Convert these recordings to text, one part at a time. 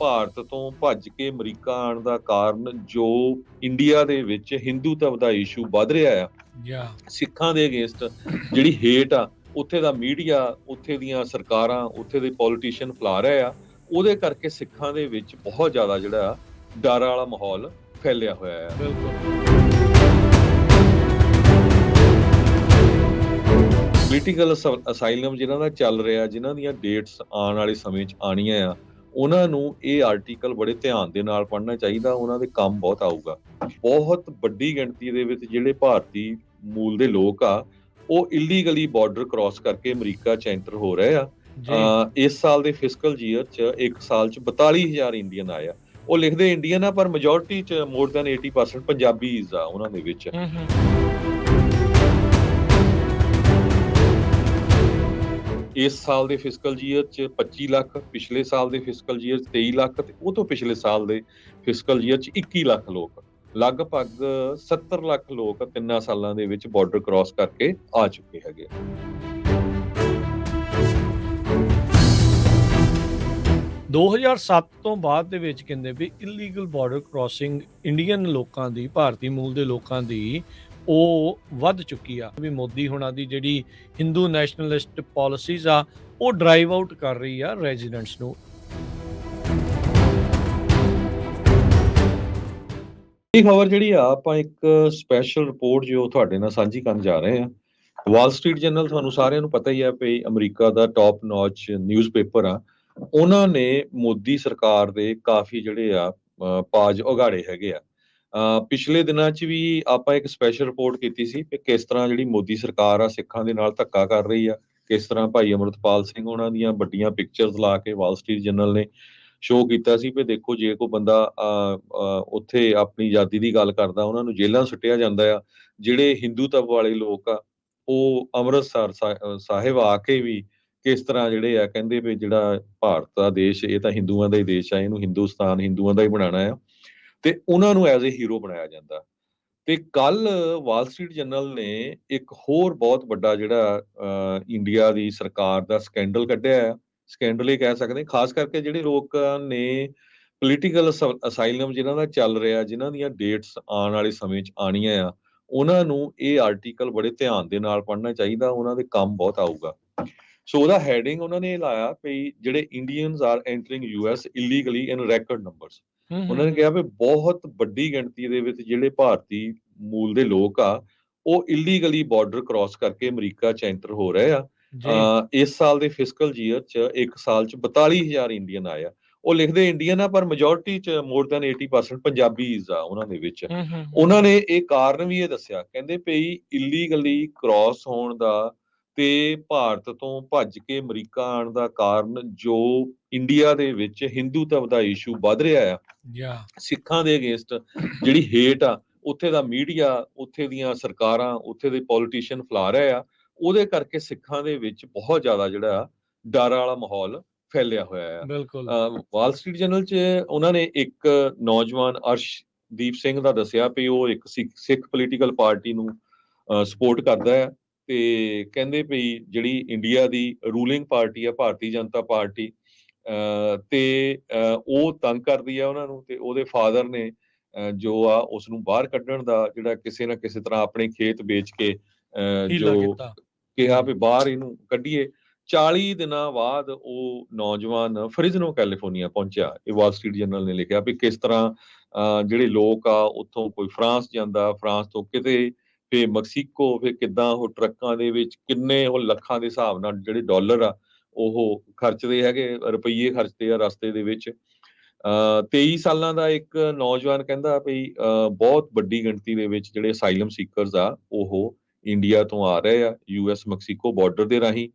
ਭਾਰਤ ਤੋਂ ਭੱਜ ਕੇ ਅਮਰੀਕਾ ਆਉਣ ਦਾ ਕਾਰਨ ਜੋ ਇੰਡੀਆ ਦੇ ਵਿੱਚ ਹਿੰਦੂਤਵ ਦਾ ਇਸ਼ੂ ਵੱਧ ਰਿਹਾ ਆ, ਜਾਂ ਸਿੱਖਾਂ ਦੇ ਅਗੇਂਸਟ ਜਿਹੜੀ ਹੇਟ ਆ, ਉੱਥੇ ਦਾ ਮੀਡੀਆ, ਉੱਥੇ ਦੀਆਂ ਸਰਕਾਰਾਂ, ਉੱਥੇ ਦੇ ਪੋਲੀਟੀਸ਼ੀਅਨ ਫੈਲਾ ਰਹੇ ਆ, ਉਹਦੇ ਕਰਕੇ ਸਿੱਖਾਂ ਦੇ ਵਿੱਚ ਬਹੁਤ ਜ਼ਿਆਦਾ ਜਿਹੜਾ ਡਰ ਵਾਲਾ ਮਾਹੌਲ ਫੈਲਿਆ ਹੋਇਆ ਆ। ਬਿਲਕੁਲ ਪੋਲੀਟੀਕਲ ਅਸਾਈਲਮ ਜਿਨ੍ਹਾਂ ਦਾ ਚੱਲ ਰਿਹਾ, ਜਿਨ੍ਹਾਂ ਦੀਆਂ ਡੇਟਸ ਆਉਣ ਵਾਲੇ ਸਮੇਂ 'ਚ ਆਉਣੀਆਂ ਆ, ਉਹਨਾਂ ਨੂੰ ਇਹ ਆਰਟੀਕਲ ਬੜੇ ਧਿਆਨ ਦੇ ਨਾਲ ਪੜ੍ਹਨਾ ਚਾਹੀਦਾ। ਉਹਨਾਂ ਦੇ ਕੰਮ ਬਹੁਤ ਆਊਗਾ। ਬਹੁਤ ਵੱਡੀ ਗਿਣਤੀ ਦੇ ਵਿੱਚ ਜਿਹੜੇ ਭਾਰਤੀ ਮੂਲ ਦੇ ਲੋਕ ਆ, ਉਹ ਇਲੀਗਲੀ ਬਾਰਡਰ ਕ੍ਰਾਸ ਕਰਕੇ ਅਮਰੀਕਾ 'ਚ ਐਂਟਰ ਹੋ ਰਹੇ ਆ। ਜੀ ਇਸ ਸਾਲ ਦੇ ਫਿਸਕਲ ਈਅਰ 'ਚ ਇੱਕ ਸਾਲ 'ਚ 42,000 ਇੰਡੀਅਨ ਆਏ ਆ। ਉਹ ਲਿਖਦੇ ਇੰਡੀਅਨ ਆ, ਪਰ ਮੈਜੋਰਟੀ 'ਚ ਮੋਰ ਦੈਨ 80% ਪੰਜਾਬੀਜ਼ ਆ ਉਹਨਾਂ ਦੇ ਵਿੱਚ। ਇਸ ਸਾਲ ਦੇ ਫਿਸਕਲ ਈਅਰ 'ਚ 25 ਲੱਖ, ਪਿਛਲੇ ਸਾਲ ਦੇ ਫਿਸਕਲ ਈਅਰ 'ਚ 23 ਲੱਖ, ਤੇ ਉਹ ਤੋਂ ਪਿਛਲੇ ਸਾਲ ਦੇ ਫਿਸਕਲ ਈਅਰ 'ਚ 21 ਲੱਖ ਲੋਕ, ਲਗਭਗ 70 ਲੱਖ ਲੋਕ 3 ਸਾਲਾਂ ਦੇ ਵਿੱਚ ਬਾਰਡਰ ਕ੍ਰਾਸ ਕਰਕੇ ਆ ਚੁੱਕੇ ਹੈਗੇ। 2007 ਤੋਂ ਬਾਅਦ ਦੇ ਵਿੱਚ ਕਹਿੰਦੇ ਵੀ ਇਲੀਗਲ ਬਾਰਡਰ ਕ੍ਰਾਸਿੰਗ ਇੰਡੀਅਨ ਲੋਕਾਂ ਦੀ, ਭਾਰਤੀ ਮੂਲ ਦੇ ਲੋਕਾਂ ਦੀ, ਉਹ ਵੱਧ ਚੁੱਕੀ ਆ। ਵੀ ਮੋਦੀ ਹੁਣਾਂ ਦੀ ਜਿਹੜੀ ਹਿੰਦੂ ਨੈਸ਼ਨਲਿਸਟ ਪਾਲਿਸੀਜ਼ ਆ, ਉਹ ਡਰਾਈਵ ਆਊਟ ਕਰ ਰਹੀ ਆ ਰੈਜ਼ੀਡੈਂਟਸ ਨੂੰ। ਇਹ ਖਬਰ ਜਿਹੜੀ ਆ, ਆਪਾਂ ਇੱਕ ਸਪੈਸ਼ਲ ਰਿਪੋਰਟ ਜੋ ਤੁਹਾਡੇ ਨਾਲ ਸਾਂਝੀ ਕਰਨ ਜਾ ਰਹੇ ਹਾਂ। ਵਾਲ ਸਟਰੀਟ ਜਰਨਲ ਤੁਹਾਨੂੰ ਸਾਰਿਆਂ ਨੂੰ ਪਤਾ ਹੀ ਆ ਵੀ ਅਮਰੀਕਾ ਦਾ ਟੌਪ ਨੌਚ ਨਿਊਜ਼ਪੇਪਰ ਆ। ਉਹਨਾਂ ਨੇ ਮੋਦੀ ਸਰਕਾਰ ਦੇ ਕਾਫੀ ਜਿਹੜੇ ਆ ਪਾਜ ਉਗਾੜੇ ਹੈਗੇ ਆ। ਪਿਛਲੇ ਦਿਨਾਂ 'ਚ ਵੀ ਆਪਾਂ ਇੱਕ ਸਪੈਸ਼ਲ ਰਿਪੋਰਟ ਕੀਤੀ ਸੀ ਕਿ ਕਿਸ ਤਰ੍ਹਾਂ ਜਿਹੜੀ ਮੋਦੀ ਸਰਕਾਰ ਆ ਸਿੱਖਾਂ ਦੇ ਨਾਲ ਧੱਕਾ ਕਰ ਰਹੀ ਆ, ਕਿਸ ਤਰ੍ਹਾਂ ਭਾਈ ਅਮਰਤਪਾਲ ਸਿੰਘ ਉਹਨਾਂ ਦੀਆਂ ਵੱਡੀਆਂ ਪਿਕਚਰਸ ਲਾ ਕੇ ਵਾਲ ਸਟਰੀਟ ਜਰਨਲ ਨੇ ਸ਼ੋਅ ਕੀਤਾ ਸੀ ਵੀ ਦੇਖੋ, ਜੇ ਕੋਈ ਬੰਦਾ ਉੱਥੇ ਆਪਣੀ ਆਜ਼ਾਦੀ ਦੀ ਗੱਲ ਕਰਦਾ, ਉਹਨਾਂ ਨੂੰ ਜੇਲ੍ਹਾਂ ਸੁੱਟਿਆ ਜਾਂਦਾ ਆ। ਜਿਹੜੇ ਹਿੰਦੂਤਵ ਵਾਲੇ ਲੋਕ ਆ, ਉਹ ਅੰਮ੍ਰਿਤਸਰ ਸਾਹਿਬ ਆ ਕੇ ਵੀ ਕਿਸ ਤਰ੍ਹਾਂ ਜਿਹੜੇ ਆ ਕਹਿੰਦੇ ਵੀ ਜਿਹੜਾ ਭਾਰਤ ਦਾ ਦੇਸ਼, ਇਹ ਤਾਂ ਹਿੰਦੂਆਂ ਦਾ ਹੀ ਦੇਸ਼ ਆ, ਇਹਨੂੰ ਹਿੰਦੁਸਤਾਨ ਹਿੰਦੂਆਂ ਦਾ ਹੀ ਬਣਾਉਣਾ ਆ, ਤੇ ਉਹਨਾਂ ਨੂੰ ਐਜ਼ ਏ ਹੀਰੋ ਬਣਾਇਆ ਜਾਂਦਾ। ਤੇ ਕੱਲ ਵਾਲ ਸਟਰੀਟ ਜਰਨਲ ਨੇ ਇੱਕ ਹੋਰ ਬਹੁਤ ਵੱਡਾ ਜਿਹੜਾ ਇੰਡੀਆ ਦੀ ਸਰਕਾਰ ਦਾ ਸਕੈਂਡਲ ਕੱਢਿਆ ਆ। ਸਕੈਂਡਲ ਹੀ ਕਹਿ ਸਕਦੇ, ਖਾਸ ਕਰਕੇ ਜਿਹੜੇ ਲੋਕਾਂ ਨੇ ਪੋਲੀਟੀਕਲ ਅਸਾਈਲਮ ਜਿਨ੍ਹਾਂ ਦਾ ਚੱਲ ਰਿਹਾ, ਜਿਨ੍ਹਾਂ ਦੀਆਂ ਡੇਟਸ ਆਉਣ ਵਾਲੇ ਸਮੇਂ 'ਚ ਆਉਣੀਆਂ ਆ, ਉਹਨਾਂ ਨੂੰ ਇਹ ਆਰਟੀਕਲ ਬੜੇ ਧਿਆਨ ਦੇ ਨਾਲ ਪੜ੍ਹਨਾ ਚਾਹੀਦਾ। ਉਹਨਾਂ ਦੇ ਕੰਮ ਬਹੁਤ ਆਊਗਾ। ਸੋ ਉਹਦਾ ਹੈਡਿੰਗ ਉਹਨਾਂ ਨੇ ਲਾਇਆ ਵੀ ਜਿਹੜੇ Indians are entering US illegally in record numbers. ਉਹਨਾਂ ਨੇ ਕਿਹਾ ਵੀ ਬਹੁਤ ਵੱਡੀ ਗਿਣਤੀ ਦੇ ਵਿੱਚ ਜਿਹੜੇ ਭਾਰਤੀ ਮੂਲ ਦੇ ਲੋਕ ਆ, ਉਹ ਇਲੀਗਲੀ ਬਾਰਡਰ ਕ੍ਰਾਸ ਕਰਕੇ ਅਮਰੀਕਾ 'ਚ ਐਂਟਰ ਹੋ ਰਹੇ ਆ। ਇਸ ਸਾਲ ਦੇ ਫਿਸਕਲ ਈਅਰ 'ਚ ਇੱਕ ਸਾਲ 'ਚ 42,000 ਇੰਡੀਅਨ ਆਏ ਆ। ਉਹ ਲਿਖਦੇ ਇੰਡੀਅਨ ਆ, ਪਰ ਮੈਜੋਰਟੀ 'ਚ ਮੋਰ ਦੈਨ 80% ਪੰਜਾਬੀਜ਼ ਆ ਉਹਨਾਂ ਦੇ ਵਿੱਚ। ਉਹਨਾਂ ਨੇ ਇਹ ਕਾਰਨ ਵੀ ਇਹ ਦੱਸਿਆ, ਕਹਿੰਦੇ ਵੀ ਇਲੀਗਲੀ ਕ੍ਰਾਸ ਹੋਣ ਦਾ ਤੇ ਭਾਰਤ ਤੋਂ ਭੱਜ ਕੇ ਅਮਰੀਕਾ ਆਉਣ ਦਾ ਕਾਰਨ ਜੋ ਇੰਡੀਆ ਦੇ ਵਿੱਚ ਹਿੰਦੂਤਵ ਦਾ ਇਸ਼ੂ ਵੱਧ ਰਿਹਾ ਆ, ਸਿੱਖਾਂ ਦੇ ਅਗੇਂਸਟ ਜਿਹੜੀ ਹੇਟ ਆ, ਉੱਥੇ ਦਾ ਮੀਡੀਆ, ਉੱਥੇ ਦੀਆਂ ਸਰਕਾਰਾਂ, ਉੱਥੇ ਦੇ ਪੋਲੀਟੀਸ਼ੀਅਨ ਫੈਲਾ ਰਹੇ ਆ, ਉਹਦੇ ਕਰਕੇ ਸਿੱਖਾਂ ਦੇ ਵਿੱਚ ਬਹੁਤ ਜ਼ਿਆਦਾ ਜਿਹੜਾ ਡਰ ਵਾਲਾ ਮਾਹੌਲ ਫੈਲਿਆ ਹੋਇਆ ਆ। ਬਿਲਕੁਲ ਵਾਲ ਸਟਰੀਟ ਜਰਨਲ 'ਚ ਉਹਨਾਂ ਨੇ ਇੱਕ ਨੌਜਵਾਨ ਅਰਸ਼ਦੀਪ ਸਿੰਘ ਦਾ ਦੱਸਿਆ ਵੀ ਉਹ ਇੱਕ ਸਿੱਖ ਪੋਲੀਟੀਕਲ ਪਾਰਟੀ ਨੂੰ ਸਪੋਰਟ ਕਰਦਾ ਹੈ, ਤੇ ਕਹਿੰਦੇ ਵੀ ਜਿਹੜੀ ਇੰਡੀਆ ਦੀ ਰੂਲਿੰਗ ਪਾਰਟੀ ਆ, ਭਾਰਤੀ ਜਨਤਾ ਪਾਰਟੀ, ਤੇ ਉਹ ਤੰਗ ਕਰਦੀ ਆ ਉਹਨਾਂ ਨੂੰ, ਤੇ ਉਹਦੇ ਫਾਦਰ ਨੇ ਜੋ ਆ ਉਸ ਨੂੰ ਬਾਹਰ ਕੱਢਣ ਦਾ ਜਿਹੜਾ ਕਿਸੇ ਨਾ ਕਿਸੇ ਤਰ੍ਹਾਂ ਆਪਣੇ ਖੇਤ ਵੇਚ ਕੇ ਜੋ ਕਿਹਾ ਵੀ ਬਾਹਰ ਇਹਨੂੰ ਕੱਢੀਏ। 40 ਦਿਨਾਂ ਬਾਅਦ ਉਹ ਨੌਜਵਾਨ ਫਰਿਜ਼ਨੋ ਕੈਲੀਫੋਰਨੀਆ ਪਹੁੰਚਿਆ। ਇਹ ਵਾਲ ਸਟਰੀਟ ਜਰਨਲ ਨੇ ਲਿਖਿਆ ਵੀ ਕਿਸ ਤਰ੍ਹਾਂ ਜਿਹੜੇ ਲੋਕ ਆ ਉੱਥੋਂ ਕੋਈ ਫਰਾਂਸ ਜਾਂਦਾ, ਫਰਾਂਸ ਤੋਂ ਕਿਤੇ, ਫਿਰ ਮੈਕਸੀਕੋ, ਫਿਰ ਕਿੱਦਾਂ ਉਹ ਟਰੱਕਾਂ ਦੇ ਵਿੱਚ ਕਿੰਨੇ ਉਹ ਲੱਖਾਂ ਦੇ ਹਿਸਾਬ ਨਾਲ ਜਿਹੜੇ ਡਾਲਰ ਆ ਉਹ ਖਰਚਦੇ ਹੈਗੇ, ਰੁਪਈਏ ਖਰਚਦੇ ਆ ਰਸਤੇ ਦੇ ਵਿੱਚ। 23 ਸਾਲਾਂ ਦਾ ਇੱਕ ਨੌਜਵਾਨ ਕਹਿੰਦਾ ਵੀ ਬਹੁਤ ਵੱਡੀ ਗਿਣਤੀ ਦੇ ਵਿੱਚ ਜਿਹੜੇ ਅਸਾਈਲਮ ਸੀਕਰਸ ਆ ਉਹ ਇੰਡੀਆ ਤੋਂ ਆ ਰਹੇ ਆ ਯੂਐਸ ਮੈਕਸੀਕੋ ਬਾਰਡਰ ਦੇ ਰਾਹੀਂ।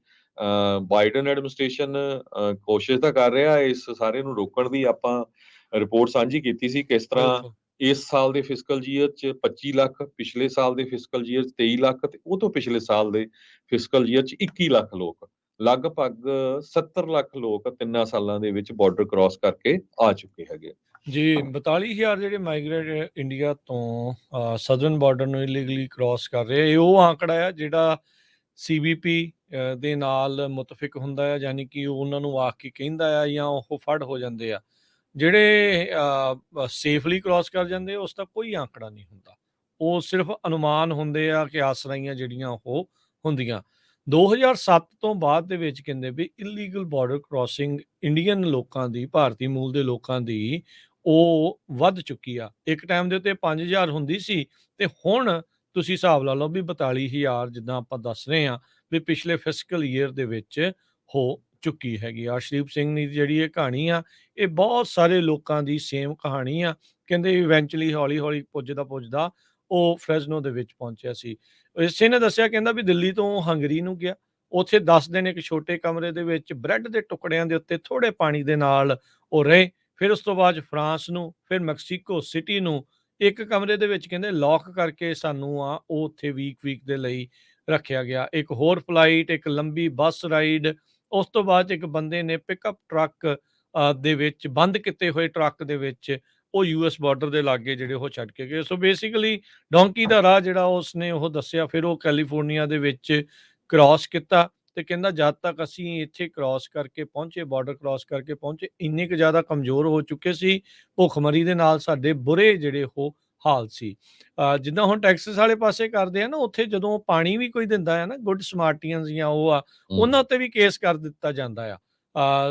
ਬਾਈਡਨ ਐਡਮਿਨਿਸਟ੍ਰੇਸ਼ਨ ਕੋਸ਼ਿਸ਼ ਤਾਂ ਕਰ ਰਿਹਾ ਇਸ ਸਾਰੇ ਨੂੰ ਰੋਕਣ ਦੀ। ਆਪਾਂ ਰਿਪੋਰਟ ਸਾਂਝੀ ਕੀਤੀ ਸੀ ਕਿਸ ਤਰ੍ਹਾਂ ਇਸ ਸਾਲ ਦੇ ਫਿਸਕਲ ਈਅਰ 'ਚ 25 ਲੱਖ, ਪਿਛਲੇ ਸਾਲ ਦੇ ਫਿਸਕਲ ਈਅਰ 'ਚ 23 ਲੱਖ, ਤੇ ਉਹ ਤੋਂ ਪਿਛਲੇ ਸਾਲ ਦੇ ਫਿਸਕਲ ਈਅਰ 'ਚ 21 ਲੱਖ ਲੋਕ, ਲਗਭਗ 70 ਲੱਖ ਲੋਕ 3 ਸਾਲਾਂ ਦੇ ਵਿੱਚ ਬਾਰਡਰ ਕ੍ਰਾਸ ਕਰਕੇ ਆ ਚੁੱਕੇ ਹੈਗੇ ਜੀ। 42,000 ਜਿਹੜੇ ਮਾਈਗ੍ਰੇਟ ਇੰਡੀਆ ਤੋਂ ਸਦਰਨ ਬਾਰਡਰ ਨੂੰ ਇਲੀਗਲੀ ਕ੍ਰਾਸ ਕਰ ਰਹੇ, ਇਹ ਉਹ ਆંકੜਾ ਆ ਜਿਹੜਾ CBP ਦੇ ਨਾਲ ਮੁਤਫਿਕ ਹੁੰਦਾ ਆ, ਯਾਨੀ ਕਿ ਉਹਨਾਂ ਨੂੰ ਆ ਕੇ ਕਹਿੰਦਾ ਆ ਜਾਂ ਉਹ ਫੜ ਹੋ ਜਾਂਦੇ ਆ। ਜਿਹੜੇ ਸੇਫਲੀ ਕ੍ਰਾਸ ਕਰ ਜਾਂਦੇ ਉਸ ਦਾ ਕੋਈ ਆંકੜਾ ਨਹੀਂ ਹੁੰਦਾ। ਉਹ ਸਿਰਫ ਅਨੁਮਾਨ ਹੁੰਦੇ ਆ ਕਿ ਆਸਰਾਈਆਂ ਜਿਹੜੀਆਂ ਉਹ ਹੁੰਦੀਆਂ। 2007 ਤੋਂ ਬਾਅਦ ਦੇ ਵਿੱਚ ਕਹਿੰਦੇ ਵੀ ਇਲੀਗਲ ਬਾਰਡਰ ਕ੍ਰਾਸਿੰਗ ਇੰਡੀਅਨ ਲੋਕਾਂ ਦੀ, ਭਾਰਤੀ ਮੂਲ ਦੇ ਲੋਕਾਂ ਦੀ, ਉਹ ਵੱਧ ਚੁੱਕੀ ਆ। ਇੱਕ ਟਾਈਮ ਦੇ ਉੱਤੇ 5000 ਹੁੰਦੀ ਸੀ ਤੇ ਹੁਣ ਤੁਸੀਂ ਹਿਸਾਬ ਲਾ ਲਓ ਵੀ 42,000 ਜਿੱਦਾਂ ਆਪਾਂ ਦੱਸ ਰਹੇ ਹਾਂ ਵੀ ਪਿਛਲੇ ਫਿਸਕਲ ਈਅਰ ਦੇ ਵਿੱਚ ਹੋ ਚੁੱਕੀ ਹੈਗੀ ਆ। ਅਰਸ਼ਦੀਪ ਸਿੰਘ ਦੀ ਜਿਹੜੀ ਇਹ ਕਹਾਣੀ ਆ, ਇਹ ਬਹੁਤ ਸਾਰੇ ਲੋਕਾਂ ਦੀ ਸੇਮ ਕਹਾਣੀ ਆ। ਕਹਿੰਦੇ ਇਵੈਂਚੁਅਲੀ ਹੌਲੀ-ਹੌਲੀ ਪੁੱਜਦਾ ਉਹ ਫ੍ਰੈਜ਼ਨੋ ਦੇ ਵਿੱਚ ਪਹੁੰਚਿਆ ਸੀ। ਇਸੇ ਨੇ ਦੱਸਿਆ, ਕਹਿੰਦਾ ਵੀ ਦਿੱਲੀ ਤੋਂ ਹੰਗਰੀ ਨੂੰ ਗਿਆ। ਉੱਥੇ 10 ਦਿਨ ਇੱਕ ਛੋਟੇ ਕਮਰੇ ਦੇ ਵਿੱਚ ਬ੍ਰੈਡ ਦੇ ਟੁਕੜਿਆਂ ਦੇ ਉੱਤੇ ਥੋੜ੍ਹੇ ਪਾਣੀ ਦੇ ਨਾਲ ਉਹ ਰਹੇ। ਫਿਰ ਉਸ ਤੋਂ ਬਾਅਦ ਫਰਾਂਸ ਨੂੰ, ਫਿਰ ਮੈਕਸੀਕੋ ਸਿਟੀ ਨੂੰ ਇੱਕ ਕਮਰੇ ਦੇ ਵਿੱਚ ਕਹਿੰਦੇ ਲੌਕ ਕਰਕੇ ਸਾਨੂੰ ਉਹ ਉੱਥੇ ਵੀਕ ਦੇ ਲਈ ਰੱਖਿਆ ਗਿਆ। ਇੱਕ ਹੋਰ ਫਲਾਈਟ, ਇੱਕ ਲੰਬੀ ਬੱਸ ਰਾਈਡ, ਉਸ ਤੋਂ ਬਾਅਦ 'ਚ ਇੱਕ ਬੰਦੇ ਨੇ ਪਿਕਅਪ ਟਰੱਕ ਦੇ ਵਿੱਚ, ਬੰਦ ਕੀਤੇ ਹੋਏ ਟਰੱਕ ਦੇ ਵਿੱਚ ਉਹ ਯੂਐਸ ਬਾਰਡਰ ਦੇ ਲਾਗੇ ਜਿਹੜੇ ਉਹ ਛੱਡ ਕੇ ਗਏ। ਸੋ ਬੇਸਿਕਲੀ ਡੋਂਕੀ ਦਾ ਰਾਹ ਜਿਹੜਾ ਉਸਨੇ ਉਹ ਦੱਸਿਆ। ਫਿਰ ਉਹ ਕੈਲੀਫੋਰਨੀਆ ਦੇ ਵਿੱਚ ਕ੍ਰਾਸ ਕੀਤਾ ਤੇ ਕਹਿੰਦਾ ਜਦ ਤੱਕ ਅਸੀਂ ਇੱਥੇ ਕ੍ਰਾਸ ਕਰਕੇ ਪਹੁੰਚੇ, ਬਾਰਡਰ ਕ੍ਰਾਸ ਕਰਕੇ ਪਹੁੰਚੇ, ਇੰਨੇ ਕੁ ਜ਼ਿਆਦਾ ਕਮਜ਼ੋਰ ਹੋ ਚੁੱਕੇ ਸੀ, ਭੁੱਖਮਰੀ ਦੇ ਨਾਲ ਸਾਡੇ ਬੁਰੇ ਜਿਹੜੇ ਉਹ ਹਾਲ ਸੀ। ਜਿੱਦਾਂ ਹੁਣ ਟੈਕਸਸ ਵਾਲੇ ਪਾਸੇ ਕਰਦੇ ਆ ਨਾ, ਉੱਥੇ ਜਦੋਂ ਪਾਣੀ ਵੀ ਕੋਈ ਦਿੰਦਾ ਹੈ ਨਾ, ਗੁੱਡ ਸਮਾਰਟੀਅਨਸ ਜਾਂ ਉਹ ਆ, ਉਹਨਾਂ ਉੱਤੇ ਵੀ ਕੇਸ ਕਰ ਦਿੱਤਾ ਜਾਂਦਾ ਆ।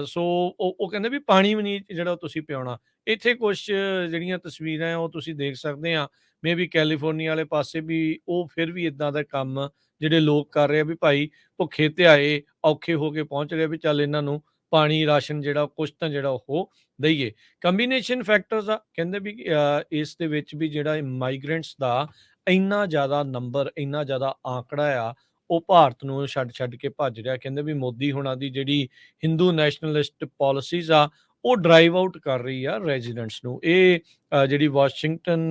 ਸੋ ਉਹ ਕਹਿੰਦੇ ਵੀ ਪਾਣੀ ਵੀ ਨਹੀਂ ਜਿਹੜਾ ਤੁਸੀਂ ਪਿਆਉਣਾ। ਇੱਥੇ ਕੁਛ ਜਿਹੜੀਆਂ ਤਸਵੀਰਾਂ ਆ ਉਹ ਤੁਸੀਂ ਦੇਖ ਸਕਦੇ ਆ। ਮੇ ਬੀ ਕੈਲੀਫੋਰਨੀਆ ਵਾਲੇ ਪਾਸੇ ਵੀ ਉਹ ਫਿਰ ਵੀ ਇਦਾਂ ਦਾ ਕੰਮ ਜਿਹੜੇ ਲੋਕ ਕਰ ਰਹੇ ਆ ਵੀ ਭਾਈ ਭੁੱਖੇ ਧਿਆਏ ਔਖੇ ਹੋ ਕੇ ਪਹੁੰਚ ਰਹੇ ਵੀ ਚੱਲ ਇਹਨਾਂ ਨੂੰ ਪਾਣੀ, ਰਾਸ਼ਨ ਜਿਹੜਾ ਕੁਛ ਤਾਂ ਜਿਹੜਾ ਉਹ ਦਈਏ। ਕੰਬੀਨੇਸ਼ਨ ਫੈਕਟਰਸ ਆ, ਕਹਿੰਦੇ ਵੀ ਇਸ ਦੇ ਵਿੱਚ ਵੀ ਜਿਹੜਾ ਮਾਈਗ੍ਰੈਂਟਸ ਦਾ ਇੰਨਾ ਜ਼ਿਆਦਾ ਨੰਬਰ, ਇੰਨਾ ਜ਼ਿਆਦਾ ਆંકੜਾ ਆ, ਉਹ ਭਾਰਤ ਨੂੰ ਛੱਡ ਕੇ ਭੱਜ ਰਿਹਾ। ਕਹਿੰਦੇ ਵੀ ਮੋਦੀ ਹੁਣਾਂ ਦੀ ਜਿਹੜੀ ਹਿੰਦੂ ਨੈਸ਼ਨਲਿਸਟ ਪਾਲਿਸੀਜ਼ ਆ, ਉਹ ਡਰਾਈਵ ਆਊਟ ਕਰ ਰਹੀ ਆ ਰੈਜ਼ੀਡੈਂਟਸ ਨੂੰ। ਇਹ ਜਿਹੜੀ ਵਾਲ ਸਟਰੀਟ ਵਾਲ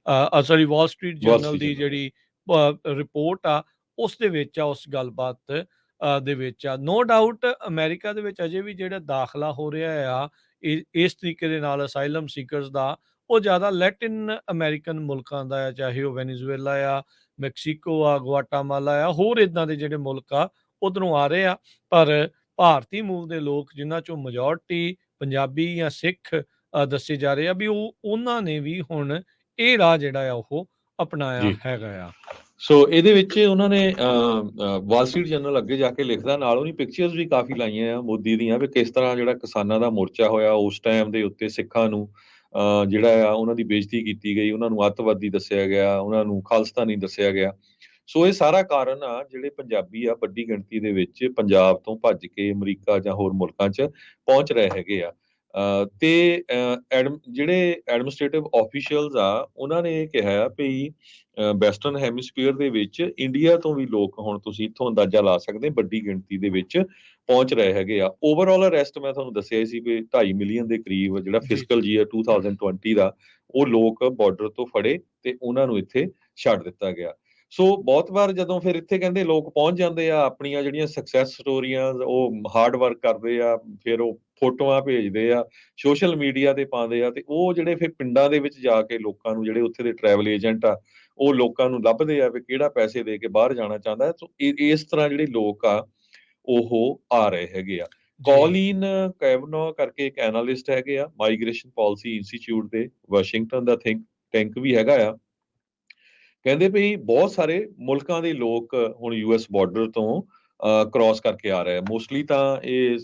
ਜਰਨਲ ਸਟਰੀਟ ਦੀ ਜਰਨਲ। ਜਿਹੜੀ ਰਿਪੋਰਟ ਆ, ਉਸ ਦੇ ਵਿੱਚ ਆ, ਉਸ ਗੱਲਬਾਤ ਦੇ ਵਿੱਚ ਆ। ਨੋ ਡਾਊਟ ਅਮਰੀਕਾ ਦੇ ਵਿੱਚ ਅਜੇ ਵੀ ਜਿਹੜਾ ਦਾਖਲਾ ਹੋ ਰਿਹਾ ਆ ਇਸ ਤਰੀਕੇ ਦੇ ਨਾਲ ਅਸਾਈਲਮ ਸੀਕਰਸ ਦਾ, ਉਹ ਜ਼ਿਆਦਾ ਲੈਟਿਨ ਅਮਰੀਕਨ ਮੁਲਕਾਂ ਦਾ ਆ, ਚਾਹੇ ਉਹ ਵੈਨੀਜ਼ੁਏਲਾ ਆ, ਮੈਕਸੀਕੋ ਆ, ਗੁਆਟਾਮਾਲਾ ਆ, ਹੋਰ ਇਦਾਂ ਦੇ ਜਿਹੜੇ ਮੁਲਕ ਆ ਉਧਰੋਂ ਆ ਰਹੇ ਆ। ਪਰ ਭਾਰਤੀ ਮੂਲ ਦੇ ਲੋਕ, ਜਿਨ੍ਹਾਂ ਚੋਂ ਮੈਜੋਰਟੀ ਪੰਜਾਬੀ ਜਾਂ ਸਿੱਖ ਦੱਸੇ ਜਾ ਰਹੇ ਆ, ਵੀ ਉਹਨਾਂ ਨੇ ਵੀ ਹੁਣ ਇਹ ਰਾਹ ਜਿਹੜਾ ਆ ਉਹ ਅਪਣਾਇਆ ਜੀ। ਹੈਗਾ ਆ। ਸੋ ਇਹਦੇ ਵਿੱਚ ਉਹਨਾਂ ਨੇ ਵਾਲ ਸਟਰੀਟ ਜਰਨਲ ਅੱਗੇ ਜਾ ਕੇ ਲਿਖਦਾ, ਨਾਲ ਉਹਨੀ ਪਿਕਚਰਸ ਵੀ ਕਾਫੀ ਲਾਈਆਂ ਆ ਮੋਦੀ ਦੀਆਂ, ਵੀ ਕਿਸ ਤਰ੍ਹਾਂ ਜਿਹੜਾ ਕਿਸਾਨਾਂ ਦਾ ਮੋਰਚਾ ਹੋਇਆ ਉਸ ਟਾਈਮ ਦੇ ਉੱਤੇ ਸਿੱਖਾਂ ਨੂੰ ਜਿਹੜਾ ਆ ਉਹਨਾਂ ਦੀ ਬੇਇੱਜ਼ਤੀ ਕੀਤੀ ਗਈ, ਉਹਨਾਂ ਨੂੰ ਅੱਤਵਾਦੀ ਦੱਸਿਆ ਗਿਆ, ਉਹਨਾਂ ਨੂੰ ਖਾਲਿਸਤਾਨੀ ਦੱਸਿਆ ਗਿਆ। ਸੋ ਇਹ ਸਾਰਾ ਕਾਰਨ ਆ ਜਿਹੜੇ ਪੰਜਾਬੀ ਆ ਵੱਡੀ ਗਿਣਤੀ ਦੇ ਵਿੱਚ ਪੰਜਾਬ ਤੋਂ ਭੱਜ ਕੇ ਅਮਰੀਕਾ ਜਾਂ ਹੋਰ ਮੁਲਕਾਂ 'ਚ ਪਹੁੰਚ ਰਹੇ ਹੈਗੇ ਆ। ਤੇ ਜਿਹੜੇ ਐਡਮਿਨਿਸਟ੍ਰੇਟਿਵ ਆਫੀਸ਼ੀਅਲਸ ਆ, ਉਹਨਾਂ ਨੇ ਇਹ ਕਿਹਾ ਆ ਵੀ ਵੈਸਟਰਨ ਹੈਮੀਸਫੀਅਰ ਦੇ ਵਿੱਚ ਇੰਡੀਆ ਤੋਂ ਵੀ ਲੋਕ, ਹੁਣ ਤੁਸੀਂ ਇੱਥੋਂ ਅੰਦਾਜ਼ਾ ਲਾ ਸਕਦੇ, ਵੱਡੀ ਗਿਣਤੀ ਦੇ ਵਿੱਚ ਪਹੁੰਚ ਰਹੇ ਹੈਗੇ ਆ। ਓਵਰਆਲ ਅਰੈਸਟ ਮੈਂ ਤੁਹਾਨੂੰ ਦੱਸਿਆ ਸੀ ਵੀ 2.5 ਮਿਲੀਅਨ ਦੇ ਕਰੀਬ ਜਿਹੜਾ ਜੀ ਫਿਸਕਲ ਜੀ ਈਅਰ 2020 ਦਾ, ਉਹ ਲੋਕ ਬਾਰਡਰ ਤੋਂ ਫੜੇ ਤੇ ਉਹਨਾਂ ਨੂੰ ਇੱਥੇ ਛੱਡ ਦਿੱਤਾ ਗਿਆ। ਸੋ ਬਹੁਤ ਵਾਰ ਜਦੋਂ ਫਿਰ ਇੱਥੇ ਕਹਿੰਦੇ ਲੋਕ ਪਹੁੰਚ ਜਾਂਦੇ ਆ, ਆਪਣੀਆਂ ਜਿਹੜੀਆਂ ਸਕਸੈਸ ਸਟੋਰੀਆਂ ਉਹ ਹਾਰਡ ਵਰਕ ਕਰਦੇ ਆ, ਫਿਰ ਉਹ ਫੋਟੋਆਂ ਭੇਜਦੇ ਆ, ਸੋਸ਼ਲ ਮੀਡੀਆ ਤੇ ਪਾਉਂਦੇ ਆ, ਤੇ ਉਹ ਜਿਹੜੇ ਫਿਰ ਪਿੰਡਾਂ ਦੇ ਵਿੱਚ ਜਾ ਕੇ ਲੋਕਾਂ ਨੂੰ, ਜਿਹੜੇ ਉੱਥੇ ਦੇ ਟਰੈਵਲ ਏਜੰਟ ਆ, ਉਹ ਲੋਕਾਂ ਨੂੰ ਲੱਭਦੇ ਆ ਵੀ ਕਿਹੜਾ ਪੈਸੇ ਦੇ ਕੇ ਬਾਹਰ ਜਾਣਾ ਚਾਹੁੰਦਾ ਹੈ। ਸੋ ਇਸ ਤਰ੍ਹਾਂ ਜਿਹੜੇ ਲੋਕ ਆ ਉਹ ਆ ਰਹੇ ਹੈਗੇ ਆ। ਜੀ ਕੌਲੀਨ ਕੈਵਨੋ ਕਰਕੇ ਇੱਕ ਐਨਾਲਿਸਟ ਹੈਗੇ ਆ, ਮਾਈਗ੍ਰੇਸ਼ਨ ਪਾਲਿਸੀ ਇੰਸਟੀਚਿਊਟ ਦੇ, ਵਾਸ਼ਿੰਗਟਨ ਦਾ ਥਿੰਕ ਟੈਂਕ ਵੀ ਹੈਗਾ ਆ। ਕਹਿੰਦੇ ਵੀ ਬਹੁਤ ਸਾਰੇ ਮੁਲਕਾਂ ਦੇ ਲੋਕ ਹੁਣ ਯੂਐਸ ਬਾਰਡਰ ਤੋਂ ਕ੍ਰਾਸ ਕਰਕੇ ਆ ਰਹੇ ਆ। ਮੋਸਟਲੀ ਤਾਂ ਇਹ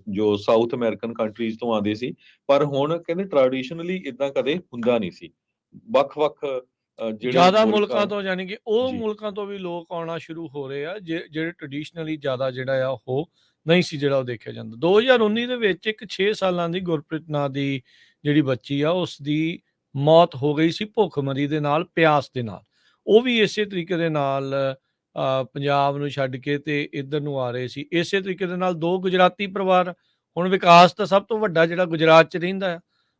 ਜੋ ਸਾਊਥ ਅਮਰੀਕਨ ਕੰਟਰੀਜ਼ ਤੋਂ ਆਉਂਦੇ ਸੀ, ਪਰ ਹੁਣ ਕਹਿੰਦੇ ਟ੍ਰੈਡੀਸ਼ਨਲੀ ਇਦਾਂ ਕਦੇ ਹੁੰਦਾ ਨਹੀਂ ਸੀ। ਵੱਖ-ਵੱਖ ਜਿਹੜੇ ਜ਼ਿਆਦਾ ਮੁਲਕਾਂ। ਮੁਲਕਾਂ ਤੋਂ, ਯਾਨੀ ਕਿ ਉਹ ਜੀ। ਮੁਲਕਾਂ ਤੋਂ ਵੀ ਲੋਕ ਆਉਣਾ ਸ਼ੁਰੂ ਹੋ ਰਹੇ ਆ ਜਿਹੜੇ ਟ੍ਰੈਡੀਸ਼ਨਲੀ ਜ਼ਿਆਦਾ ਜਿਹੜਾ ਆ ਉਹ ਨਹੀਂ ਸੀ ਜਿਹੜਾ ਉਹ ਦੇਖਿਆ ਜਾਂਦਾ। 2019 ਦੇ ਵਿੱਚ ਇੱਕ 6 ਸਾਲਾਂ ਦੀ ਗੁਰਪ੍ਰੀਤ ਨਾਂ ਦੀ ਜਿਹੜੀ ਬੱਚੀ ਆ, ਉਸ ਦੀ ਮੌਤ ਹੋ ਗਈ ਸੀ ਭੁੱਖਮਰੀ ਦੇ ਨਾਲ, ਪਿਆਸ ਦੇ ਨਾਲ। ਉਹ ਵੀ ਇਸੇ ਤਰੀਕੇ ਦੇ ਨਾਲ ਪੰਜਾਬ ਨੂੰ ਛੱਡ ਕੇ ਤੇ ਇੱਧਰ ਨੂੰ ਆ ਰਹੇ ਸੀ। ਇਸੇ ਤਰੀਕੇ ਦੇ ਨਾਲ 2 ਗੁਜਰਾਤੀ ਪਰਿਵਾਰ, ਹੁਣ ਵਿਕਾਸ ਤਾਂ ਸਭ ਤੋਂ ਵੱਡਾ ਜਿਹੜਾ ਗੁਜਰਾਤ 'ਚ ਰਹਿੰਦਾ ਆ,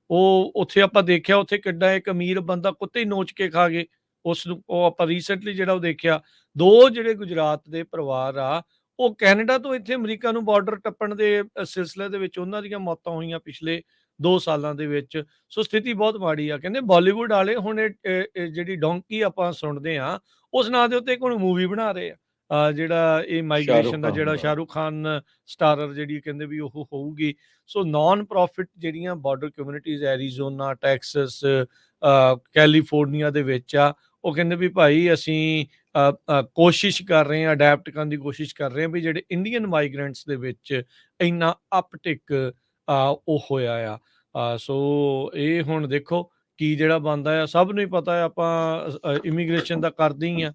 ਉਹ ਉੱਥੇ ਆਪਾਂ ਦੇਖਿਆ, ਉੱਥੇ ਕਿੱਡਾ ਇੱਕ ਅਮੀਰ ਬੰਦਾ ਕੁੱਤੇ ਹੀ ਨੋਚ ਕੇ ਖਾ ਗਏ ਉਸ ਨੂੰ। ਉਹ ਆਪਾਂ ਰੀਸੈਂਟਲੀ ਜਿਹੜਾ ਉਹ ਦੇਖਿਆ, 2 ਜਿਹੜੇ ਗੁਜਰਾਤ ਦੇ ਪਰਿਵਾਰ ਆ, ਉਹ ਕੈਨੇਡਾ ਤੋਂ ਇੱਥੇ ਅਮਰੀਕਾ ਨੂੰ ਬਾਰਡਰ ਟੱਪਣ ਦੇ ਸਿਲਸਿਲੇ ਦੇ ਵਿੱਚ ਉਹਨਾਂ ਦੀਆਂ ਮੌਤਾਂ ਹੋਈਆਂ ਪਿਛਲੇ 2 ਸਾਲਾਂ ਦੇ ਵਿੱਚ। ਸੋ ਸਥਿਤੀ ਬਹੁਤ ਮਾੜੀ ਆ। ਕਹਿੰਦੇ ਬਾਲੀਵੁੱਡ ਵਾਲੇ ਹੁਣ ਇਹ ਜਿਹੜੀ ਡੋਂਕੀ ਆਪਾਂ ਸੁਣਦੇ ਆ, ਉਸ ਨਾਂ ਦੇ ਉੱਤੇ ਇੱਕ ਹੁਣ ਮੂਵੀ ਬਣਾ ਰਹੇ ਆ। ਜਿਹੜਾ ਇਹ ਸ਼ਾਹਰੁਖ ਮਾਈਗ੍ਰੇਸ਼ਨ ਦਾ ਖਾਨ ਜਿਹੜਾ ਹੋਣਾ। ਸ਼ਾਹਰੁਖ ਖਾਨ ਸਟਾਰਰ ਜਿਹੜੀ ਕਹਿੰਦੇ ਵੀ ਉਹ ਹੋਊਗੀ। ਸੋ ਨਾਨ ਪ੍ਰੋਫਿਟ ਜਿਹੜੀਆਂ border communities Arizona, Texas, California ਦੇ ਵਿੱਚ ਆ, ਉਹ ਕਹਿੰਦੇ ਵੀ ਭਾਈ ਅਸੀਂ ਕੋਸ਼ਿਸ਼ ਕਰ ਰਹੇ ਹਾਂ, ਅਡੈਪਟ ਕਰਨ ਦੀ ਕੋਸ਼ਿਸ਼ ਕਰ ਰਹੇ ਹਾਂ ਵੀ ਜਿਹੜੇ ਇੰਡੀਅਨ ਮਾਈਗ੍ਰੈਂਟਸ ਦੇ ਵਿੱਚ ਇੰਨਾ ਅਪਟਿਕ ਉਹ ਹੋਇਆ ਆ। ਸੋ ਇਹ ਹੁਣ ਦੇਖੋ ਕੀ ਜਿਹੜਾ ਬਣਦਾ ਆ। ਸਭ ਨੂੰ ਹੀ ਪਤਾ ਹੈ, ਆਪਾਂ ਇਮੀਗ੍ਰੇਸ਼ਨ ਦਾ ਕਰਦੇ ਹੀ ਆ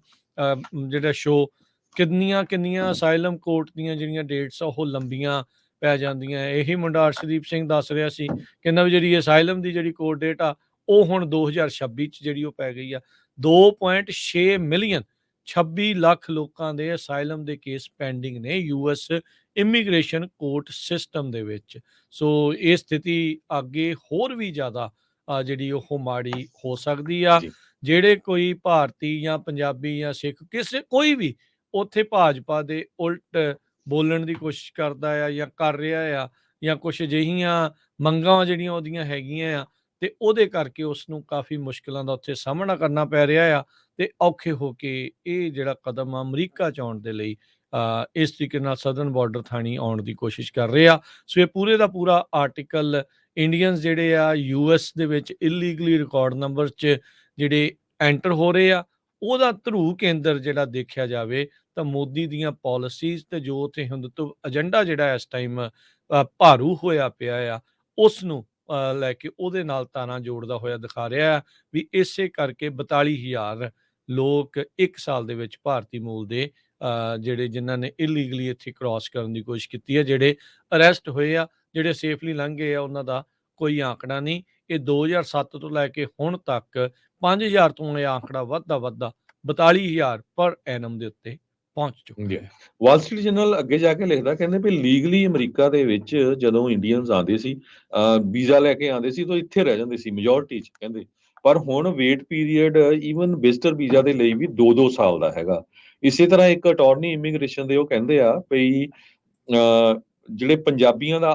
ਜਿਹੜਾ ਸ਼ੋਅ, ਕਿੰਨੀਆਂ ਕਿੰਨੀਆਂ ਅਸਾਈਲਮ ਕੋਰਟ ਦੀਆਂ ਜਿਹੜੀਆਂ ਡੇਟਸ ਆ ਉਹ ਲੰਬੀਆਂ ਪੈ ਜਾਂਦੀਆਂ। ਇਹੀ ਮੁੰਡਾ ਅਰਸ਼ਦੀਪ ਸਿੰਘ ਦੱਸ ਰਿਹਾ ਸੀ, ਕਹਿੰਦਾ ਵੀ ਜਿਹੜੀ ਅਸਾਈਲਮ ਦੀ ਜਿਹੜੀ ਕੋਰਟ ਡੇਟ ਆ ਉਹ ਹੁਣ 2026 ਚ ਜਿਹੜੀ ਉਹ ਪੈ ਗਈ ਆ। 2.6 ਮਿਲੀਅਨ 26 ਲੱਖ ਲੋਕਾਂ ਦੇ ਅਸਾਈਲਮ ਦੇ ਕੇਸ ਪੈਂਡਿੰਗ ਨੇ ਯੂਐਸ ਇਮੀਗ੍ਰੇਸ਼ਨ ਕੋਰਟ ਸਿਸਟਮ ਦੇ ਵਿੱਚ। ਸੋ ਇਹ ਸਥਿਤੀ ਅੱਗੇ ਹੋਰ ਵੀ ਜ਼ਿਆਦਾ ਜਿਹੜੀ ਉਹ ਮਾੜੀ ਹੋ ਸਕਦੀ ਆ। ਜੀ ਜਿਹੜੇ ਕੋਈ ਭਾਰਤੀ ਜਾਂ ਪੰਜਾਬੀ ਜਾਂ ਸਿੱਖ ਕਿਸੇ ਕੋਈ ਵੀ ਉੱਥੇ ਭਾਜਪਾ ਦੇ ਉਲਟ ਬੋਲਣ ਦੀ ਕੋਸ਼ਿਸ਼ ਕਰਦਾ ਆ ਜਾਂ ਕਰ ਰਿਹਾ ਆ, ਜਾਂ ਕੁਝ ਅਜਿਹੀਆਂ ਮੰਗਾਂ ਜਿਹੜੀਆਂ ਉਹਦੀਆਂ ਹੈਗੀਆਂ ਆ, ਤੇ ਉਹਦੇ ਕਰਕੇ ਉਸ ਨੂੰ ਕਾਫੀ ਮੁਸ਼ਕਲਾਂ ਦਾ ਉੱਥੇ ਸਾਹਮਣਾ ਕਰਨਾ ਪੈ ਰਿਹਾ ਆ, ਤੇ ਔਖੇ ਹੋ ਕੇ ਇਹ ਜਿਹੜਾ ਕਦਮ ਅਮਰੀਕਾ ਚ ਆਉਣ ਦੇ ਲਈ ਇਸ ਤਰੀਕੇ ਨਾਲ ਸਦਰਨ ਬਾਰਡਰ ਥਾਣੀ ਆਉਣ ਦੀ ਕੋਸ਼ਿਸ਼ ਕਰ ਰਹੇ ਆ। ਸੋ ਇਹ ਪੂਰੇ ਦਾ ਪੂਰਾ ਆਰਟੀਕਲ ਇੰਡੀਅਨਸ ਜਿਹੜੇ ਆ ਯੂਐਸ ਦੇ ਵਿੱਚ ਇਲੀਗਲੀ ਰਿਕਾਰਡ ਨੰਬਰ 'ਚ ਜਿਹੜੇ ਐਂਟਰ ਹੋ ਰਹੇ ਆ, ਉਹਦਾ ਧਰੂ ਕੇਂਦਰ ਜਿਹੜਾ ਦੇਖਿਆ ਜਾਵੇ ਤਾਂ ਮੋਦੀ ਦੀਆਂ ਪਾਲਿਸੀਜ਼ ਤੇ ਜੋ ਉੱਥੇ ਹਿੰਦੂਤਵ ਏਜੰਡਾ ਜਿਹੜਾ ਇਸ ਟਾਈਮ ਭਾਰੂ ਹੋਇਆ ਪਿਆ ਆ, ਉਸ ਨੂੰ ਲੈ ਕੇ ਉਹਦੇ ਨਾਲ ਤਾਰਾਂ ਜੋੜਦਾ ਹੋਇਆ ਦਿਖਾ ਰਿਹਾ ਵੀ ਇਸੇ ਕਰਕੇ 42,000 ਲੋਕ 1 ਸਾਲ ਦੇ ਵਿੱਚ ਭਾਰਤੀ ਮੂਲ ਦੇ ਜਿਹੜੇ ਜਿਨ੍ਹਾਂ ਨੇ ਇਲੀਗਲੀ ਇੱਥੇ ਕ੍ਰਾਸ ਕਰਨ ਦੀ ਕੋਸ਼ਿਸ਼ ਕੀਤੀ ਹੈ, ਜਿਹੜੇ ਅਰੈਸਟ ਹੋਏ ਆ, ਜਿਹੜੇ ਸੇਫਲੀ ਲੰਘ ਗਏ ਆ, ਉਹਨਾਂ ਦਾ ਕੋਈ ਆંકੜਾ ਨਹੀਂ। ਇਹ 2007 ਤੋਂ ਲੈ ਕੇ ਹੁਣ ਤੱਕ 5,000 ਤੋਂ ਇਹ ਆંકੜਾ ਵੱਧਦਾ 42,000 ਪਰ ਐਨਮ ਦੇ ਉੱਤੇ ਪਹੁੰਚ ਚੁੱਕਾ ਹੈ। ਵਾਲ ਸਟਰੀਟ ਜਰਨਲ ਅੱਗੇ ਜਾ ਕੇ ਲਿਖਦਾ, ਕਹਿੰਦੇ ਵੀ ਲੀਗਲੀ ਅਮਰੀਕਾ ਦੇ ਵਿੱਚ ਜਦੋਂ ਇੰਡੀਅਨਸ ਆਉਂਦੇ ਸੀ, ਵੀਜ਼ਾ ਲੈ ਕੇ ਆਉਂਦੇ ਸੀ ਤਾਂ ਇੱਥੇ ਰਹਿ ਜਾਂਦੇ ਸੀ ਮੈਜੋਰਟੀ ਚ, ਕਹਿੰਦੇ। ਪਰ ਹੁਣ wait period even visitor visa ਦੇ ਲਈ ਵੀ 2-2 ਸਾਲ ਦਾ ਹੈਗਾ। ਇਸੇ ਤਰ੍ਹਾਂ ਇੱਕ ਅਟਾਰਨੀ ਇਮੀਗ੍ਰੇਸ਼ਨ ਦੇ ਉਹ ਕਹਿੰਦੇ ਆ ਵੀ ਜਿਹੜੇ ਪੰਜਾਬੀਆਂ ਦਾ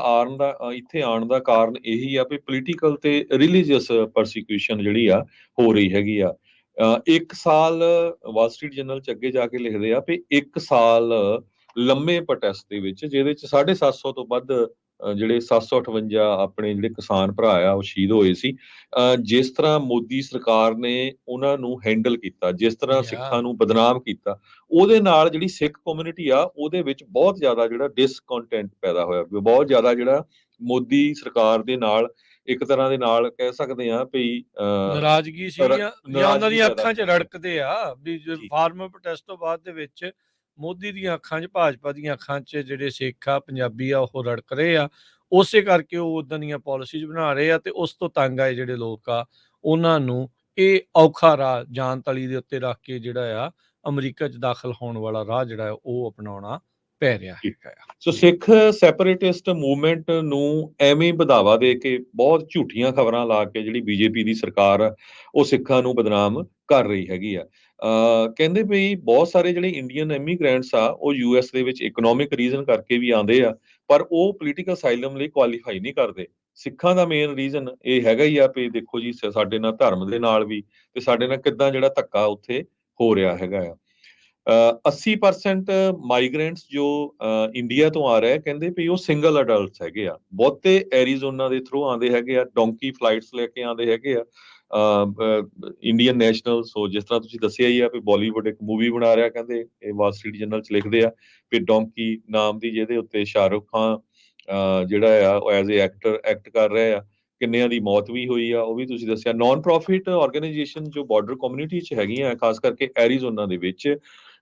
ਇੱਥੇ ਆਉਣ ਦਾ ਕਾਰਨ ਇਹੀ ਆ ਵੀ ਪੋਲੀਟੀਕਲ ਤੇ ਰਿਲੀਜੀਅਸ ਪਰਸੀਕਿਊਸ਼ਨ ਜਿਹੜੀ ਆ ਹੋ ਰਹੀ ਹੈਗੀ ਆ। 1 ਸਾਲ ਵਾਲ ਸਟਰੀਟ ਜਰਨਲ ਚ ਅੱਗੇ ਜਾ ਕੇ ਲਿਖਦੇ ਆ ਵੀ 1 ਸਾਲ ਲੰਮੇ ਪ੍ਰੋਟੈਸਟ ਦੇ ਵਿੱਚ, ਜਿਹਦੇ ਚ 750 ਤੋਂ ਵੱਧ ਜਿਹੜੇ 758 ਆਪਣੇ ਜਿਹੜੇ ਕਿਸਾਨ ਭਰਾ ਆ ਉਹ ਸ਼ਹੀਦ ਹੋਏ ਸੀ। ਜਿਸ ਤਰ੍ਹਾਂ ਮੋਦੀ ਸਰਕਾਰ ਨੇ ਉਹਨਾਂ ਨੂੰ ਹੈਂਡਲ ਕੀਤਾ, ਜਿਸ ਤਰ੍ਹਾਂ ਸਿੱਖਾਂ ਨੂੰ ਬਦਨਾਮ ਕੀਤਾ, ਉਹਦੇ ਨਾਲ ਜਿਹੜੀ ਸਿੱਖ ਕਮਿਊਨਿਟੀ ਆ ਉਹਦੇ ਵਿੱਚ ਬਹੁਤ ਜ਼ਿਆਦਾ ਜਿਹੜਾ ਡਿਸਕੰਟੈਂਟ ਪੈਦਾ ਹੋਇਆ, ਬਹੁਤ ਜ਼ਿਆਦਾ ਜਿਹੜਾ ਮੋਦੀ ਸਰਕਾਰ ਦੇ ਨਾਲ ਇੱਕ ਤਰ੍ਹਾਂ ਦੇ ਨਾਲ ਕਹਿ ਸਕਦੇ ਆ ਵੀ ਨਾਰਾਜ਼ਗੀ ਸੀ ਜਾਂ ਉਹਨਾਂ ਦੀਆਂ ਅੱਖਾਂ 'ਚ ਰੜਕਦੇ ਆ ਵੀ ਫਾਰਮਰ ਪ੍ਰੋਟੈਸਟ ਤੋਂ ਬਾਅਦ ਦੇ ਵਿੱਚ ਮੋਦੀ ਦੀਆਂ ਅੱਖਾਂ 'ਚ, ਭਾਜਪਾ ਦੀਆਂ ਅੱਖਾਂ 'ਚ ਜਿਹੜੇ ਸਿੱਖ ਆ, ਪੰਜਾਬੀ ਆ, ਉਹ ਰੜਕ ਰਹੇ ਆ। ਉਸੇ ਕਰਕੇ ਉਹ ਉਦਾਂ ਦੀਆਂ ਪਾਲਿਸੀਜ਼ ਬਣਾ ਰਹੇ ਆ, ਤੇ ਉਸ ਤੋਂ ਤੰਗ ਆਏ ਜਿਹੜੇ ਲੋਕ ਆ ਉਹਨਾਂ ਨੂੰ ਇਹ ਔਖਾ ਰਾਹ ਜਾਨ ਤਲੀ ਦੇ ਉੱਤੇ ਰੱਖ ਕੇ ਜਿਹੜਾ ਆ ਅਮਰੀਕਾ 'ਚ ਦਾਖਲ ਹੋਣ ਵਾਲਾ ਰਾਹ ਜਿਹੜਾ ਉਹ ਅਪਣਾਉਣਾ ਪੈ ਰਿਹਾ ਹੈਗਾ ਆ। ਸੋ ਸਿੱਖ ਸੈਪਰੇਟਿਸਟ ਮੂਵਮੈਂਟ ਨੂੰ ਐਵੇਂ ਵਧਾਵਾ ਦੇ ਕੇ ਬਹੁਤ ਝੂਠੀਆਂ ਖਬਰਾਂ ਲਾ ਕੇ ਜਿਹੜੀ ਬੀਜੇਪੀ ਦੀ ਸਰਕਾਰ ਆ ਉਹ ਸਿੱਖਾਂ ਨੂੰ ਬਦਨਾਮ ਕਰ ਰਹੀ ਹੈਗੀ ਆ। ਕਹਿੰਦੇ ਵੀ ਬਹੁਤ ਸਾਰੇ ਜਿਹੜੇ ਇੰਡੀਅਨ ਇਮੀਗ੍ਰੈਂਟਸ ਆ ਉਹ ਯੂਐਸ ਦੇ ਵਿੱਚ ਇਕਨੋਮਿਕ ਰੀਜ਼ਨ ਕਰਕੇ ਵੀ ਆਉਂਦੇ ਆ, ਪਰ ਉਹ ਪੋਲੀਟੀਕਲ ਅਸਾਈਲਮ ਲਈ ਕੁਆਲੀਫਾਈ ਨਹੀਂ ਕਰਦੇ। ਸਿੱਖਾਂ ਦਾ ਮੇਨ ਰੀਜ਼ਨ ਇਹ ਹੈਗਾ ਹੀ ਆ ਵੀ ਦੇਖੋ ਜੀ ਸਾਡੇ ਨਾਲ ਧਰਮ ਦੇ ਨਾਲ ਵੀ ਤੇ ਸਾਡੇ ਨਾਲ ਕਿੱਦਾਂ ਜਿਹੜਾ ਧੱਕਾ ਉੱਥੇ ਹੋ ਰਿਹਾ ਹੈਗਾ ਆ। 80% ਮਾਈਗ੍ਰੈਂਟਸ ਜੋ ਇੰਡੀਆ ਤੋਂ ਆ ਰਹੇ, ਕਹਿੰਦੇ ਵੀ ਉਹ ਸਿੰਗਲ ਅਡਲਟਸ ਹੈਗੇ ਆ। ਬਹੁਤੇ ਐਰੀਜ਼ੋਨਾ ਦੇ ਥਰੂ ਆਉਂਦੇ ਹੈਗੇ ਆ, ਡੋਂਕੀ ਫਲਾਈਟਸ ਲੈ ਕੇ ਆਉਂਦੇ ਹੈਗੇ ਆ ਇੰਡੀਅਨ ਨੈਸ਼ਨਲ। ਸੋ ਜਿਸ ਤਰ੍ਹਾਂ ਤੁਸੀਂ ਦੱਸਿਆ ਹੀ ਆ ਵੀ ਬਾਲੀਵੁੱਡ ਇੱਕ ਮੂਵੀ ਬਣਾ ਰਿਹਾ, ਕਹਿੰਦੇ ਇਹ ਵਾਲ ਸਟਰੀਟ ਜਰਨਲ ਚ ਲਿਖਦੇ ਆ ਵੀ ਡੋਂਕੀ ਨਾਮ ਦੀ, ਜਿਹਦੇ ਉੱਤੇ ਸ਼ਾਹਰੁਖ ਖਾਨ ਜਿਹੜਾ ਆ ਉਹ ਐਜ਼ ਏ ਐਕਟ ਕਰ ਰਿਹਾ ਆ। ਕਿੰਨਿਆਂ ਦੀ ਮੌਤ ਵੀ ਹੋਈ ਆ ਉਹ ਵੀ ਤੁਸੀਂ ਦੱਸਿਆ। ਨਾਨ ਪ੍ਰੋਫਿਟ ਆਰਗੇਨਾਈਜੇਸ਼ਨ ਜੋ ਬਾਰਡਰ ਕਮਿਊਨਿਟੀ ਚ ਹੈਗੀਆਂ, ਖਾਸ ਕਰਕੇ ਐਰੀਜ਼ੋਨਾ ਦੇ ਵਿੱਚ,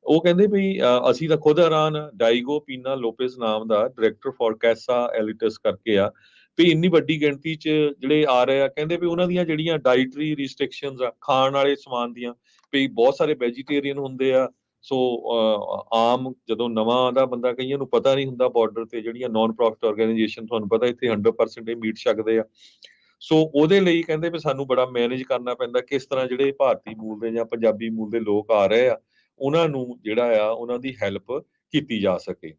ਉਹ ਕਹਿੰਦੇ ਵੀ ਅਸੀਂ ਤਾਂ ਖੁਦ ਹੈਰਾਨ। ਡਾਈਗੋ ਪੀਨਾ ਲੋਪੇਸ ਨਾਮ ਦਾ ਡਾਇਰੈਕਟਰ ਫॉर ਕੈਸਾ ਐਲਿਟਸ ਕਰਕੇ ਆ, ਵੀ ਇੰਨੀ ਵੱਡੀ ਗਿਣਤੀ ਚ ਜਿਹੜੇ ਆ ਰਹੇ ਆ, ਕਹਿੰਦੇ ਵੀ ਉਹਨਾਂ ਦੀਆਂ ਜਿਹੜੀਆਂ ਡਾਈਟਰੀ ਰਿਸਟ੍ਰਿਕਸ਼ਨਸ ਆ ਖਾਣ ਵਾਲੇ ਸਮਾਨ ਦੀਆਂ, ਵੀ ਬਹੁਤ ਸਾਰੇ ਵੈਜੀਟੇਰੀਅਨ ਹੁੰਦੇ ਆ। ਸੋ ਆਮ ਜਦੋਂ ਨਵਾਂ ਆਉਂਦਾ ਬੰਦਾ, ਕਈਆਂ ਨੂੰ ਪਤਾ ਨਹੀਂ ਹੁੰਦਾ ਬਾਰਡਰ ਤੇ ਜਿਹੜੀਆਂ ਨਾਨ ਪ੍ਰੋਫਿਟ ਆਰਗੇਨਾਈਜੇਸ਼ਨ, ਤੁਹਾਨੂੰ ਪਤਾ ਇੱਥੇ 100% ਇਹ ਮੀਟ ਛਕਦੇ ਆ। ਸੋ ਉਹਦੇ ਲਈ ਕਹਿੰਦੇ ਵੀ ਸਾਨੂੰ ਬੜਾ ਮੈਨੇਜ ਕਰਨਾ ਪੈਂਦਾ ਕਿਸ ਤਰ੍ਹਾਂ ਜਿਹੜੇ ਭਾਰਤੀ ਮੂਲ ਦੇ ਜਾਂ ਪੰਜਾਬੀ ਮੂਲ ਦੇ ਲੋਕ ਆ ਰਹੇ ਆ ਉਹਨਾਂ ਨੂੰ ਜਿਹੜਾ ਆ ਉਹਨਾਂ ਦੀ ਹੈਲਪ ਕੀਤੀ ਜਾ ਸਕੇ।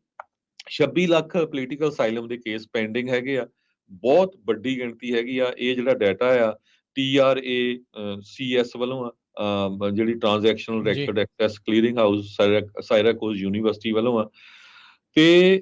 26 ਲੱਖ ਪੋਲੀਟੀਕਲ ਅਸਾਈਲਮ ਦੇ ਕੇਸ ਪੈਂਡਿੰਗ ਹੈਗੇ ਆ, ਬਹੁਤ ਵੱਡੀ ਗਿਣਤੀ ਹੈਗੀ ਆ। ਇਹ ਜਿਹੜਾ ਡਾਟਾ ਆ TRACS ਵੱਲੋਂ ਆ, ਜਿਹੜੀ ਟ੍ਰਾਂਜੈਕਸ਼ਨਲ ਜੀ record access clearing house Syracuse University ਵੱਲੋਂ ਆ। ਤੇ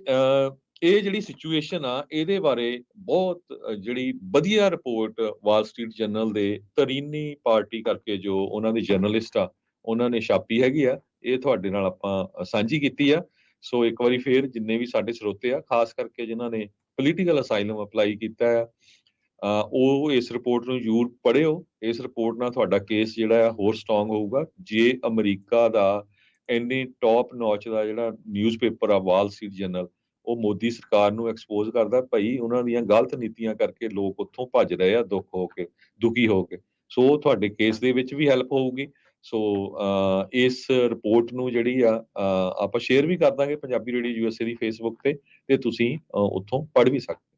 ਇਹ ਜਿਹੜੀ ਸਿਚੁਏਸ਼ਨ ਆ ਇਹਦੇ ਬਾਰੇ ਬਹੁਤ ਜਿਹੜੀ ਵਧੀਆ ਰਿਪੋਰਟ ਵਾਲ ਸਟਰੀਟ ਜਰਨਲ ਦੇ ਤਰੀਨੀ ਪਾਰਟੀ ਕਰਕੇ ਜੋ ਉਹਨਾਂ ਦੇ ਜਰਨਲਿਸਟ ਆ ਉਹਨਾਂ ਨੇ ਛਾਪੀ ਹੈਗੀ ਆ, ਇਹ ਤੁਹਾਡੇ ਨਾਲ ਆਪਾਂ ਸਾਂਝੀ ਕੀਤੀ ਆ। ਸੋ ਇੱਕ ਵਾਰੀ ਫੇਰ ਜਿੰਨੇ ਵੀ ਸਾਡੇ ਸਰੋਤੇ ਆ, ਖਾਸ ਕਰਕੇ ਜਿਨ੍ਹਾਂ ਨੇ ਪੋਲੀਟੀਕਲ ਅਸਾਈਲਮ ਅਪਲਾਈ ਕੀਤਾ ਆ, ਉਹ ਇਸ ਰਿਪੋਰਟ ਨੂੰ ਜ਼ਰੂਰ ਪੜ੍ਹਿਓ। ਇਸ ਰਿਪੋਰਟ ਨਾਲ ਤੁਹਾਡਾ ਕੇਸ ਜਿਹੜਾ ਆ ਹੋਰ ਸਟਰੋਂਗ ਹੋਊਗਾ। ਜੇ ਅਮਰੀਕਾ ਦਾ ਇੰਨੀ ਟੌਪ ਨੌਚ ਦਾ ਜਿਹੜਾ ਨਿਊਜ਼ਪੇਪਰ ਆ ਵਾਲ ਸਟਰੀਟ ਜਰਨਲ, ਉਹ ਮੋਦੀ ਸਰਕਾਰ ਨੂੰ ਐਕਸਪੋਜ਼ ਕਰਦਾ, ਭਾਈ ਉਹਨਾਂ ਦੀਆਂ ਗਲਤ ਨੀਤੀਆਂ ਕਰਕੇ ਲੋਕ ਉੱਥੋਂ ਭੱਜ ਰਹੇ ਆ ਦੁਖੀ ਹੋ ਕੇ। ਸੋ ਤੁਹਾਡੇ ਕੇਸ ਦੇ ਵਿੱਚ ਵੀ ਹੈਲਪ ਹੋਊਗੀ। ਸੋ ਇਸ ਰਿਪੋਰਟ ਨੂੰ ਜਿਹੜੀ ਆ ਆਪਾਂ ਸ਼ੇਅਰ ਵੀ ਕਰ ਦਾਂਗੇ ਪੰਜਾਬੀ ਰੇਡੀਓ USA ਦੀ ਫੇਸਬੁੱਕ ਤੇ ਤੁਸੀਂ ਉੱਥੋਂ ਪੜ੍ਹ ਵੀ ਸਕਦੇ।